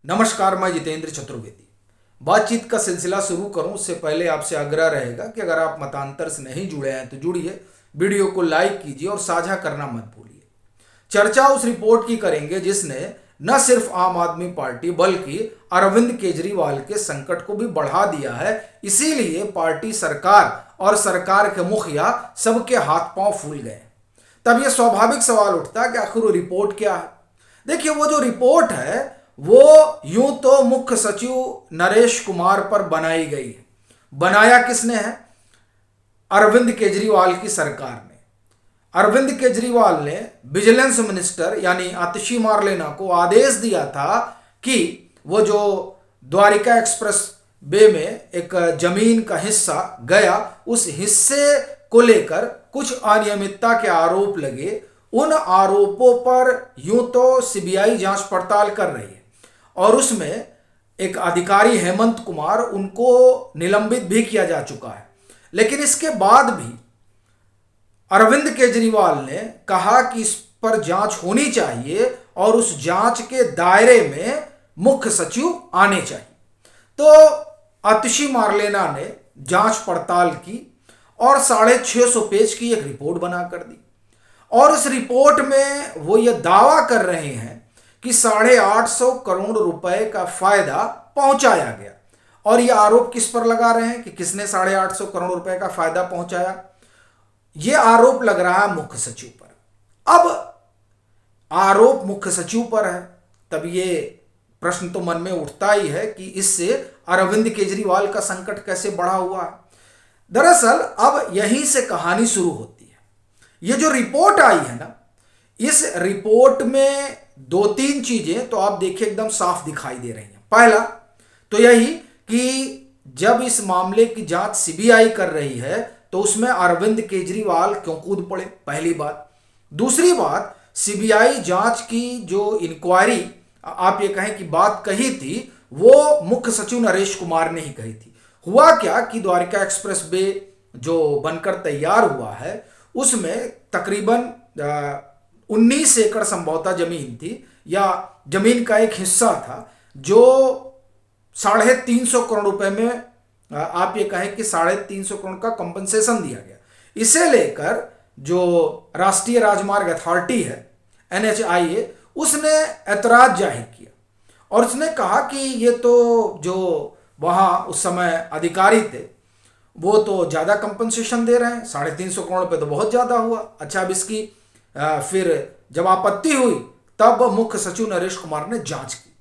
नमस्कार, मैं जितेंद्र चतुर्वेदी। बातचीत का सिलसिला शुरू करूं उससे पहले आपसे आग्रह रहेगा कि अगर आप मतांतर से नहीं जुड़े हैं तो जुड़िए, वीडियो को लाइक कीजिए और साझा करना मत भूलिए। चर्चा उस रिपोर्ट की करेंगे जिसने न सिर्फ आम आदमी पार्टी बल्कि अरविंद केजरीवाल के संकट को भी बढ़ा दिया है। इसीलिए पार्टी, सरकार और सरकार के मुखिया सबके हाथ पांव फूल गए। तब यह स्वाभाविक सवाल उठता कि आखिर वो रिपोर्ट क्या है। देखिए, वो जो रिपोर्ट है वो यूं तो मुख्य सचिव नरेश कुमार पर बनाई गई है। बनाया किसने है? अरविंद केजरीवाल की सरकार ने। अरविंद केजरीवाल ने विजिलेंस मिनिस्टर यानी आतिशी मार्लेना को आदेश दिया था कि वो जो द्वारिका एक्सप्रेस वे में एक जमीन का हिस्सा गया, उस हिस्से को लेकर कुछ अनियमितता के आरोप लगे। उन आरोपों पर यूं तो सीबीआई जांच पड़ताल कर रही है और उसमें एक अधिकारी हेमंत कुमार, उनको निलंबित भी किया जा चुका है। लेकिन इसके बाद भी अरविंद केजरीवाल ने कहा कि इस पर जांच होनी चाहिए और उस जांच के दायरे में मुख्य सचिव आने चाहिए। तो आतिशी मार्लेना ने जांच पड़ताल की और 650 पेज की एक रिपोर्ट बना कर दी। और उस रिपोर्ट में वो ये दावा कर रहे हैं कि 850 करोड़ रुपए का फायदा पहुंचाया गया। और ये आरोप किस पर लगा रहे हैं कि किसने 850 करोड़ रुपए का फायदा पहुंचाया? ये आरोप लग रहा है मुख्य सचिव पर। अब आरोप मुख्य सचिव पर है, तब ये प्रश्न तो मन में उठता ही है कि इससे अरविंद केजरीवाल का संकट कैसे बढ़ा हुआ है। दरअसल अब यहीं से कहानी शुरू होती है। ये जो रिपोर्ट आई है ना, इस रिपोर्ट में दो तीन चीजें तो आप देखिए एकदम साफ दिखाई दे रही हैं। पहला तो यही कि जब इस मामले की जांच सीबीआई कर रही है तो उसमें अरविंद केजरीवाल क्यों कूद पड़े, पहली बात। दूसरी बात, सीबीआई जांच की जो इंक्वायरी आप ये कहें कि बात कही थी, वो मुख्य सचिव नरेश कुमार ने ही कही थी। हुआ क्या कि द्वारिका एक्सप्रेस वे जो बनकर तैयार हुआ है उसमें तकरीबन 19 एकड़ संभवतः जमीन थी, या जमीन का एक हिस्सा था जो 350 करोड़ रुपए में आप ये कहें कि 350 करोड़ का कंपनसेशन दिया गया। इसे लेकर जो राष्ट्रीय राजमार्ग अथॉरिटी है NHAI, उसने ऐतराज जाहिर किया और उसने कहा कि ये तो जो वहां उस समय अधिकारी थे वो तो ज्यादा कंपनसेशन दे रहे हैं, 350 करोड़ रुपए तो बहुत ज्यादा हुआ। अच्छा, अब इसकी फिर जब आपत्ति हुई तब मुख्य सचिव नरेश कुमार ने जांच की।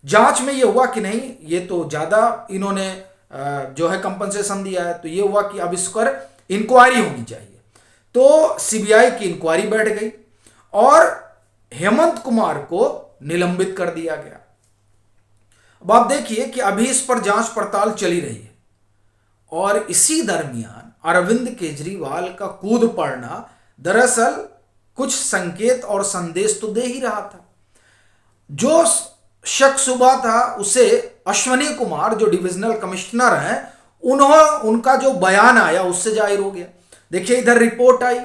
जांच में यह हुआ कि नहीं, ये तो ज्यादा इन्होंने जो है कंपनसेशन दिया है, तो ये हुआ कि अब इस पर इंक्वायरी होनी चाहिए। तो सीबीआई की इंक्वायरी बैठ गई और हेमंत कुमार को निलंबित कर दिया गया। अब आप देखिए कि अभी इस पर जांच पड़ताल चली रही है और इसी दरमियान अरविंद केजरीवाल का कूद पड़ना दरअसल कुछ संकेत और संदेश तो दे ही रहा था। जो शक सुबह था उसे अश्वनी कुमार जो डिविजनल कमिश्नर हैं, उनका जो बयान आया उससे जाहिर हो गया। देखिए, इधर रिपोर्ट आई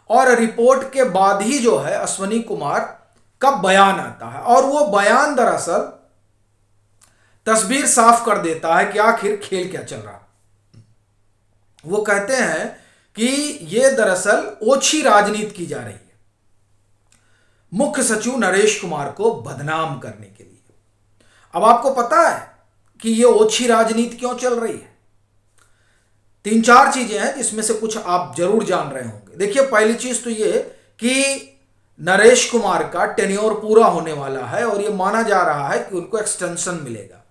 और रिपोर्ट के बाद ही जो है अश्वनी कुमार का बयान आता है और वो बयान दरअसल तस्वीर साफ कर देता है कि आखिर खेल क्या चल रहा। वो कहते हैं कि ये दरअसल ओछी राजनीति की जा रही है मुख्य सचिव नरेश कुमार को बदनाम करने के लिए। अब आपको पता है कि ये ओछी राजनीति क्यों चल रही है? 3-4 चीजें हैं जिसमें से कुछ आप जरूर जान रहे होंगे। देखिए, पहली चीज तो ये कि नरेश कुमार का टेन्योर पूरा होने वाला है और ये माना जा रहा है कि उनको एक्सटेंशन मिलेगा।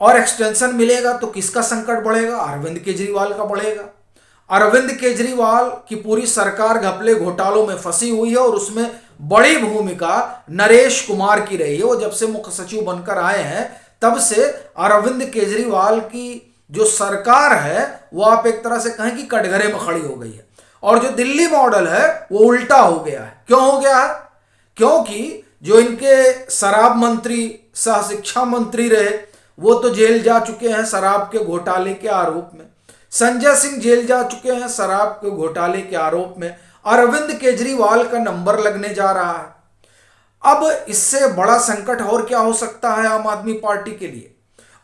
और एक्सटेंशन मिलेगा तो किसका संकट बढ़ेगा? अरविंद केजरीवाल का बढ़ेगा। अरविंद केजरीवाल की पूरी सरकार घपले घोटालों में फंसी हुई है और उसमें बड़ी भूमिका नरेश कुमार की रही है। वो जब से मुख्य सचिव बनकर आए हैं तब से अरविंद केजरीवाल की जो सरकार है वो आप एक तरह से कहें कि कटघरे में खड़ी हो गई है। और जो दिल्ली मॉडल है वो उल्टा हो गया है। क्यों हो गया है? क्योंकि जो इनके शराब मंत्री, सह शिक्षा मंत्री रहे, वो तो जेल जा चुके हैं शराब के घोटाले के आरोप में। संजय सिंह जेल जा चुके हैं शराब के घोटाले के आरोप में। अरविंद केजरीवाल का नंबर लगने जा रहा है। अब इससे बड़ा संकट और क्या हो सकता है आम आदमी पार्टी के लिए।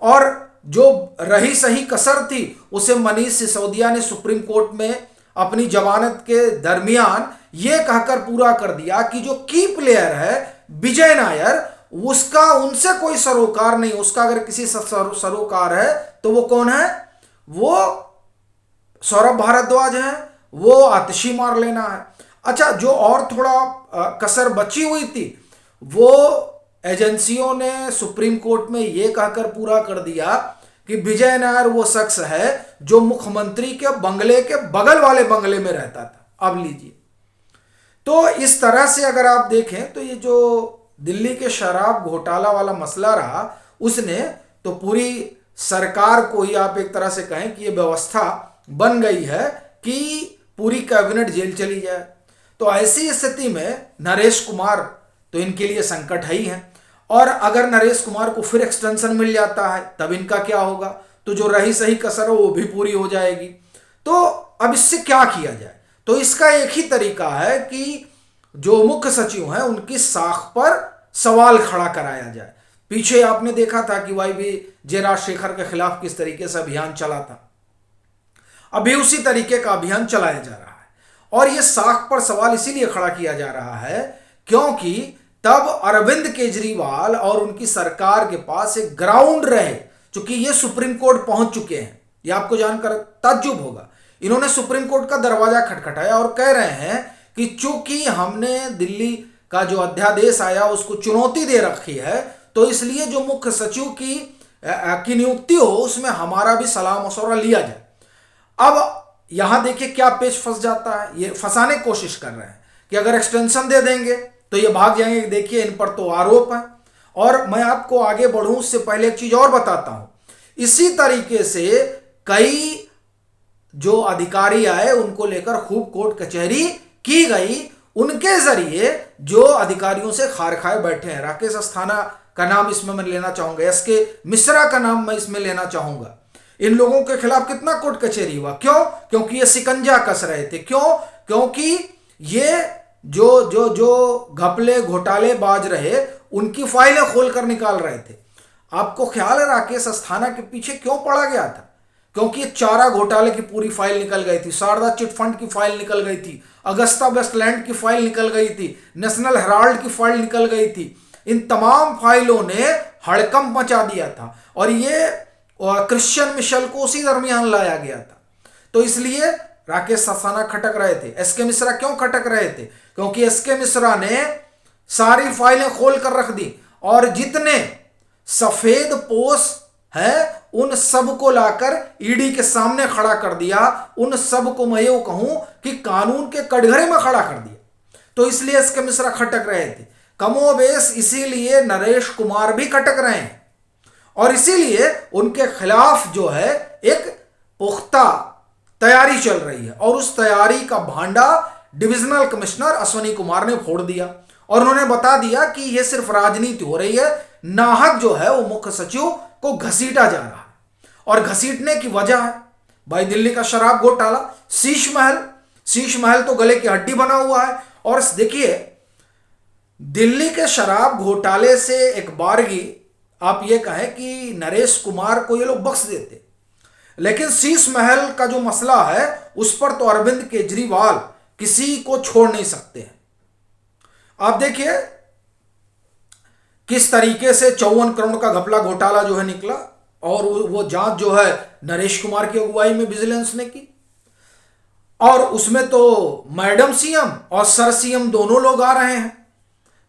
और जो रही सही कसर थी उसे मनीष सिसोदिया ने सुप्रीम कोर्ट में अपनी जमानत के दरमियान यह कहकर पूरा कर दिया कि जो की प्लेयर है विजय नायर, उसका उनसे कोई सरोकार नहीं। उसका अगर किसी सरोकार है तो वो कौन है? वो सौरभ भारद्वाज है, वो आतिशी मार लेना है। अच्छा, जो और थोड़ा कसर बची हुई थी वो एजेंसियों ने सुप्रीम कोर्ट में यह कहकर पूरा कर दिया कि विजय नायर वो शख्स है जो मुख्यमंत्री के बंगले के बगल वाले बंगले में रहता था। अब लीजिए, तो इस तरह से अगर आप देखें तो ये जो दिल्ली के शराब घोटाला वाला मसला रहा, उसने तो पूरी सरकार को ही आप एक तरह से कहें कि ये व्यवस्था बन गई है कि पूरी कैबिनेट जेल चली जाए। तो ऐसी स्थिति में नरेश कुमार तो इनके लिए संकट है ही है। और अगर नरेश कुमार को फिर एक्सटेंशन मिल जाता है तब इनका क्या होगा? तो जो रही सही कसर है वो भी पूरी हो जाएगी। तो अब इससे क्या किया जाए? तो इसका एक ही तरीका है कि जो मुख्य सचिव हैं उनकी साख पर सवाल खड़ा कराया जाए। पीछे आपने देखा था कि YB राजशेखर के खिलाफ किस तरीके से अभियान चला था, अभी उसी तरीके का अभियान चलाया जा रहा है। और यह साख पर सवाल इसीलिए खड़ा किया जा रहा है क्योंकि तब अरविंद केजरीवाल और उनकी सरकार के पास एक ग्राउंड रहे। चूंकि ये सुप्रीम कोर्ट पहुंच चुके हैं, ये आपको जानकर ताज्जुब होगा। इन्होंने सुप्रीम कोर्ट का दरवाजा खटखटाया और कह रहे हैं कि चूंकि हमने दिल्ली का जो अध्यादेश आया उसको चुनौती दे रखी है, तो इसलिए जो मुख्य सचिव की नियुक्ति हो उसमें हमारा भी सलाह मशवरा लिया जाए। अब यहां देखिए क्या पेच फंस जाता है। ये फंसाने की कोशिश कर रहे हैं कि अगर एक्सटेंशन दे देंगे तो ये भाग जाएंगे। देखिए इन पर तो आरोप है। और मैं आपको आगे बढ़ूं उससे पहले एक चीज और बताता हूं। इसी तरीके से कई जो अधिकारी आए उनको लेकर खूब कोर्ट कचहरी की गई। उनके जरिए जो अधिकारियों से खार खाए बैठे हैं, राकेश अस्थाना का नाम इसमें मैं लेना चाहूंगा, SK मिश्रा का नाम मैं इसमें लेना चाहूंगा। इन लोगों के खिलाफ कितना कोर्ट कचहरी हुआ? क्यों? क्योंकि ये शिकंजा कस रहे थे। क्यों? क्योंकि ये जो घपले घोटाले बाज रहे उनकी फाइलें खोलकर निकाल रहे थे। आपको ख्याल है राकेश अस्थाना के पीछे क्यों पड़ा गया था? क्योंकि चारा घोटाले की पूरी फाइल निकल गई थी, शारदा चिट फंड की फाइल निकल गई थी, अगस्ता वेस्टलैंड की फाइल निकल गई थी, नेशनल हेराल्ड की फाइल निकल गई थी। इन तमाम फाइलों ने हड़कंप मचा दिया था और ये क्रिश्चियन मिशेल को उसी दरमियान लाया गया था। तो इसलिए राकेश अस्थाना खटक रहे थे। SK मिश्रा क्यों खटक रहे थे? क्योंकि SK मिश्रा ने सारी फाइलें खोल कर रख दी और जितने सफेद पोश है उन सब को लाकर ED के सामने खड़ा कर दिया। उन सब को मैं यूं कहूं कि कानून के कटघरे में खड़ा कर दिया। तो इसलिए SK मिश्रा खटक रहे थे। कमोबेश इसीलिए नरेश कुमार भी खटक रहे हैं और इसीलिए उनके खिलाफ जो है एक पुख्ता तैयारी चल रही है। और उस तैयारी का भांडा डिविजनल कमिश्नर अश्वनी कुमार ने फोड़ दिया और उन्होंने बता दिया कि यह सिर्फ राजनीति हो रही है, नाहक जो है वो मुख्य सचिव को घसीटा जा रहा है। और घसीटने की वजह है भाई दिल्ली का शराब घोटाला, शीश महल तो गले की हड्डी बना हुआ है। और देखिए दिल्ली के शराब घोटाले से एक बारगी आप ये कहें कि नरेश कुमार को ये लोग बख्श देते, लेकिन शीश महल का जो मसला है उस पर तो अरविंद केजरीवाल किसी को छोड़ नहीं सकते हैं। आप देखिए किस तरीके से 54 करोड़ का घपला घोटाला जो है निकला और वो जांच जो है नरेश कुमार की अगुवाई में विजिलेंस ने की। और उसमें तो मैडम CM और सर CM दोनों लोग आ रहे हैं।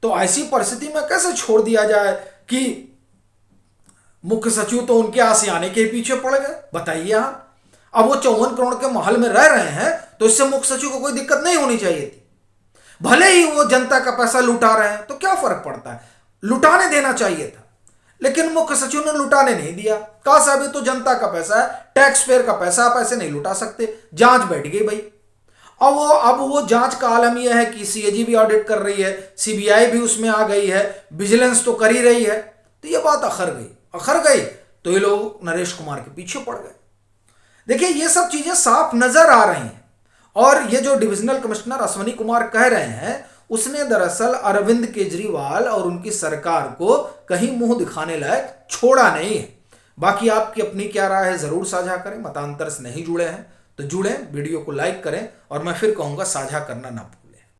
तो ऐसी परिस्थिति में कैसे छोड़ दिया जाए कि मुख्य सचिव तो उनके आसियाने के पीछे पड़ गए? बताइए आप। अब वो 54 करोड़ के महल में रह रहे हैं तो इससे मुख्य सचिव को कोई दिक्कत नहीं होनी चाहिए थी। भले ही वो जनता का पैसा लुटा रहे हैं तो क्या फर्क पड़ता है, लुटाने देना चाहिए था। लेकिन मुख्य सचिव ने लुटाने नहीं दिया। कहा साहब ये तो जनता का पैसा है, टैक्स पेयर का पैसा, आप ऐसे नहीं लुटा सकते। जांच बैठ गई भाई। अब वो जांच का आलम यह है कि CAG भी ऑडिट कर रही है, CBI भी उसमें आ गई है, विजिलेंस तो कर ही रही है। तो ये बात अखर गई तो ये लोग नरेश कुमार के पीछे पड़ गए। देखिए ये सब चीजें साफ नजर आ रही हैं। और ये जो डिविजनल कमिश्नर अश्वनी कुमार कह रहे हैं उसने दरअसल अरविंद केजरीवाल और उनकी सरकार को कहीं मुंह दिखाने लायक छोड़ा नहीं है। बाकी आपकी अपनी क्या राय है जरूर साझा करें। मतांतर से नहीं जुड़े हैं तो जुड़ें, वीडियो को लाइक करें और मैं फिर कहूंगा साझा करना ना भूलें।